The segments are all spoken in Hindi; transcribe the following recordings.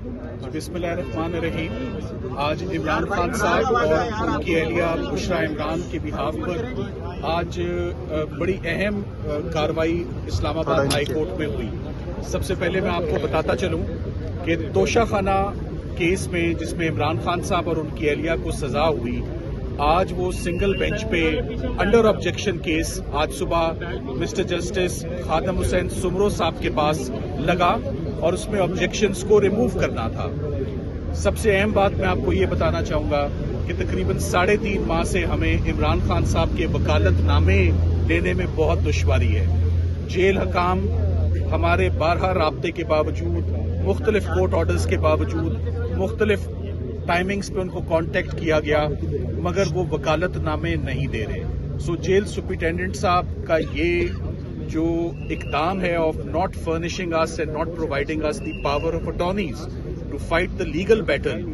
बिस्मिल्लाहिर्रहमानिर्रहीम। आज इमरान खान साहब और उनकी अहलिया बुशरा इमरान के बिहाफ पर आज बड़ी अहम कार्रवाई इस्लामाबाद हाई कोर्ट में हुई। सबसे पहले मैं आपको बताता चलूं कि तोशाखाना केस में जिसमें इमरान खान साहब और उनकी अहलिया को सजा हुई, आज वो सिंगल बेंच पे अंडर ऑब्जेक्शन केस आज सुबह मिस्टर जस्टिस खादम हुसैन सुमरो साहब के पास लगा और उसमें ऑब्जेक्शंस को रिमूव करना था। सबसे अहम बात मैं आपको ये बताना चाहूंगा कि तकरीबन 3.5 माह से हमें इमरान खान साहब के वकालतनामे लेने में बहुत दुश्वारी है। जेल हकाम हमारे 12 राब्ते के बावजूद, मुख्तलिफ कोर्ट ऑर्डर्स के बावजूद, मुख्तलिफ टाइमिंग्स पे उनको कांटेक्ट किया गया, मगर वो वकालतनामे नहीं दे रहे। सो जेल सुपरिटेंडेंट साहब का ये जो इकदाम है of not furnishing us and not providing us the power of attorneys to fight the legal battle,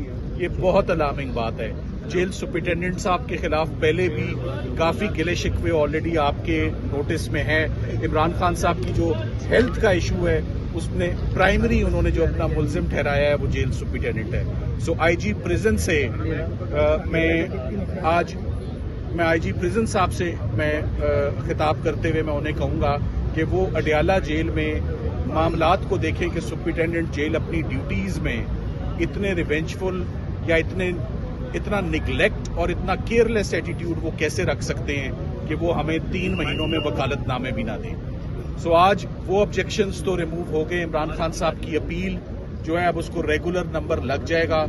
ये बहुत अलार्मिंग बात है। जेल सुपरिटेंडेंट साहब के खिलाफ पहले भी काफी गिले शिकवे ऑलरेडी आपके नोटिस में है। इमरान खान साहब की जो हेल्थ का इशू है उसमें प्राइमरी उन्होंने जो अपना मुल्जिम ठहराया है वो जेल सुपरिटेंडेंट है। सो आईजी प्रिजन से मैं आईजी प्रिजन साहब से मैं खिताब करते हुए मैं उन्हें कहूंगा कि वो अडयाला जेल में मामलात को देखें कि सुपरिटेंडेंट जेल अपनी ड्यूटीज में इतने रिवेंजफुल या इतना निगलेक्ट और इतना केयरलेस एटीट्यूड वो कैसे रख सकते हैं कि वो हमें 3 महीनों में वकालतनामे भी ना दें। सो आज वो ऑब्जेक्शंस तो रिमूव हो गए। इमरान खान साहब की अपील जो है अब उसको रेगुलर नंबर लग जाएगा,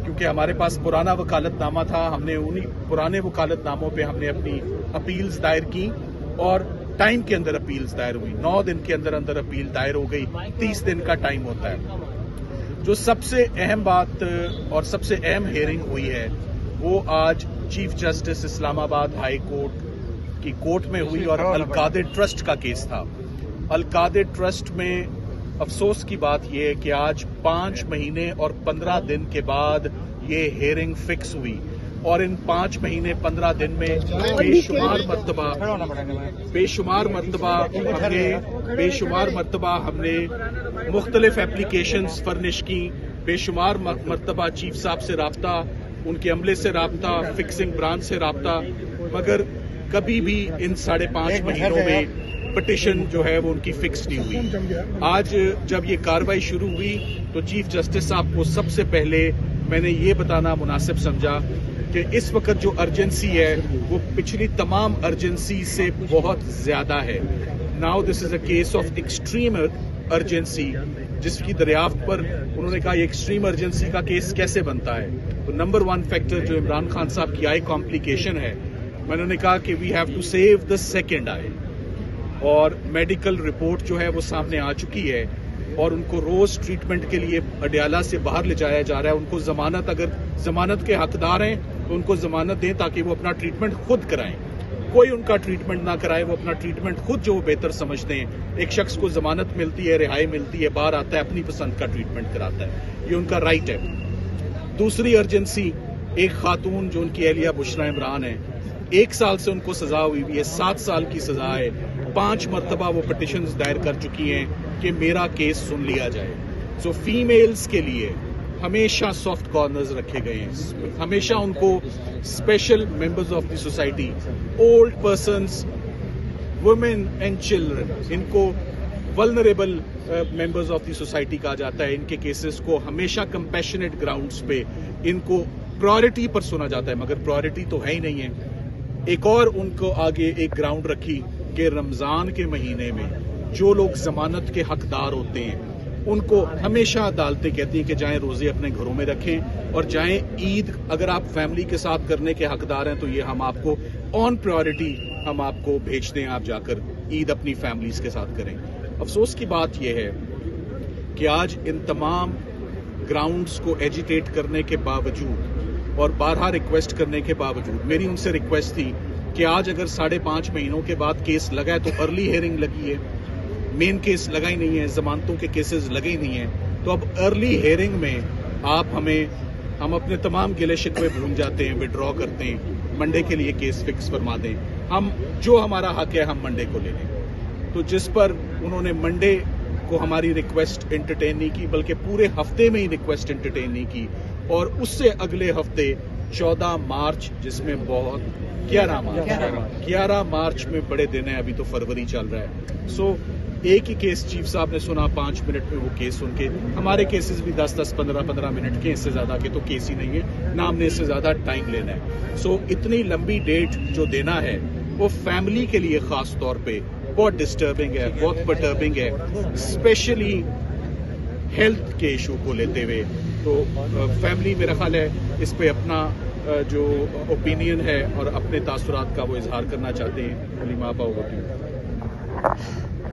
क्योंकि हमारे पास पुराना वकालतनामा था। हमने उन्हीं पुराने वकालतनामों पे हमने अपनी अपील्स दायर की और टाइम के अंदर अपील्स दायर हुई। 9 दिन के अंदर अंदर अपील दायर हो गई। 30 दिन का टाइम होता है। जो सबसे अहम बात और सबसे अहम हियरिंग हुई है वो आज chief justice Islamabad high court की कोर्ट में हुई और अल-कादिर ट्रस्ट का केस था। अल-कादिर ट्रस्ट में अफसोस की बात यह है कि आज 5 महीने और 15 दिन के बाद ये हियरिंग फिक्स हुई और इन 5 महीने 15 दिन में बेशुमार मरतबा हमने मुख्तलिफ एप्लीकेशंस फर्निश की, बेशुमार मरतबा चीफ साहब से राब्ता, उनके अमले से राब्ता, फिक्सिंग ब्रांच से राब्ता, मगर कभी भी इन 5.5 महीनों में पिटिशन जो है वो उनकी फिक्स नहीं हुई। आज जब ये कार्रवाई शुरू हुई तो चीफ जस्टिस साहब को सबसे पहले मैंने ये बताना मुनासिब समझा कि इस वक्त जो अर्जेंसी है वो पिछली तमाम अर्जेंसी से बहुत ज्यादा है। Now this is a case of extreme urgency, जिसकी दरियाफ्त पर उन्होंने कहा ये एक्सट्रीम अर्जेंसी का केस कैसे बनता है। तो नंबर 1 फैक्टर जो इमरान खान साहब की आई कॉम्प्लिकेशन है, मैंने कहा कि we have to save the second eye, और मेडिकल रिपोर्ट जो है वो सामने आ चुकी है और उनको रोज ट्रीटमेंट के लिए अडयाला से बाहर ले जाया जा रहा है। उनको जमानत, अगर जमानत के हकदार हैं तो उनको जमानत दें ताकि वो अपना ट्रीटमेंट खुद कराएं। कोई उनका ट्रीटमेंट ना कराए, वो अपना ट्रीटमेंट खुद जो बेहतर समझते हैं। एक शख्स को जमानत मिलती है, रिहाई मिलती है, बाहर आता है, अपनी पसंद का ट्रीटमेंट कराता है, ये उनका राइट है। दूसरी अर्जेंसी, एक खातून जो उनकी अहलिया बुशरा इमरान है, 1 साल से उनको सजा हुई है, 7 साल की सजा है। 5 मरतबा वो पिटिशंस दायर कर चुकी हैं कि मेरा केस सुन लिया जाए। सो फीमेल्स के लिए हमेशा सॉफ्ट कॉर्नर्स रखे गए हैं, हमेशा उनको special members of the society, old persons, women and children, इनको vulnerable members of the society कहा जाता है। इनके केसेस को हमेशा कंपैशनेट ग्राउंड्स पे इनको प्रायोरिटी पर सुना जाता है, मगर प्रायोरिटी तो है ही नहीं है। एक और उनको आगे एक ग्राउंड रखी कि रमजान के महीने में जो लोग जमानत के हकदार होते हैं उनको हमेशा अदालतें कहती हैं कि जाएं रोजे अपने घरों में रखें और जाएं ईद, अगर आप फैमिली के साथ करने के हकदार हैं तो ये हम आपको ऑन प्रायोरिटी हम आपको भेजते हैं, आप जाकर ईद अपनी फैमिलीज के साथ करें। अफसोस की बात यह है कि आज इन तमाम ग्राउंड्स को एजिटेट करने के बावजूद और 12 रिक्वेस्ट करने के बावजूद मेरी उनसे रिक्वेस्ट थी कि आज अगर 5.5 महीनों के बाद केस लगा है तो अर्ली हियरिंग लगी है, मेन केस लगा ही नहीं है, जमानतों के केसेस लगे ही नहीं है, तो अब अर्ली हियरिंग में आप हम अपने तमाम गिले शिकवे भूल जाते हैं, विड्रॉ करते हैं, मंडे के लिए केस फिक्स फरमा दें, हम जो हमारा हक है हम मंडे को ले लें। तो जिस पर उन्होंने मंडे को हमारी रिक्वेस्ट एंटरटेन नहीं की, बल्कि पूरे हफ्ते में ही रिक्वेस्ट एंटरटेन नहीं की। और उससे अगले हफ्ते 14 मार्च, जिसमें बहुत 11 मार्च में बड़े दिन है, अभी तो फरवरी चल रहा है। सो एक ही केस चीफ साहब ने सुना, 5 मिनट में वो केस सुन के, हमारे केसेस भी 10-10, 15-15 मिनट के, इससे ज्यादा के तो केस ही नहीं है ना, हमने इससे ज्यादा टाइम लेना है। सो इतनी लंबी डेट जो देना है वो फैमिली के लिए खास तौर पे बहुत डिस्टर्बिंग है, बहुत परटर्बिंग है, स्पेशली हेल्थ के इशू को लेते हुए। तो फैमिली मेरा ख्याल है इस पे अपना जो ओपिनियन है और अपने तासुरात का वो इजहार करना चाहते हैं। हलीमा आपा, ओवर टू यू।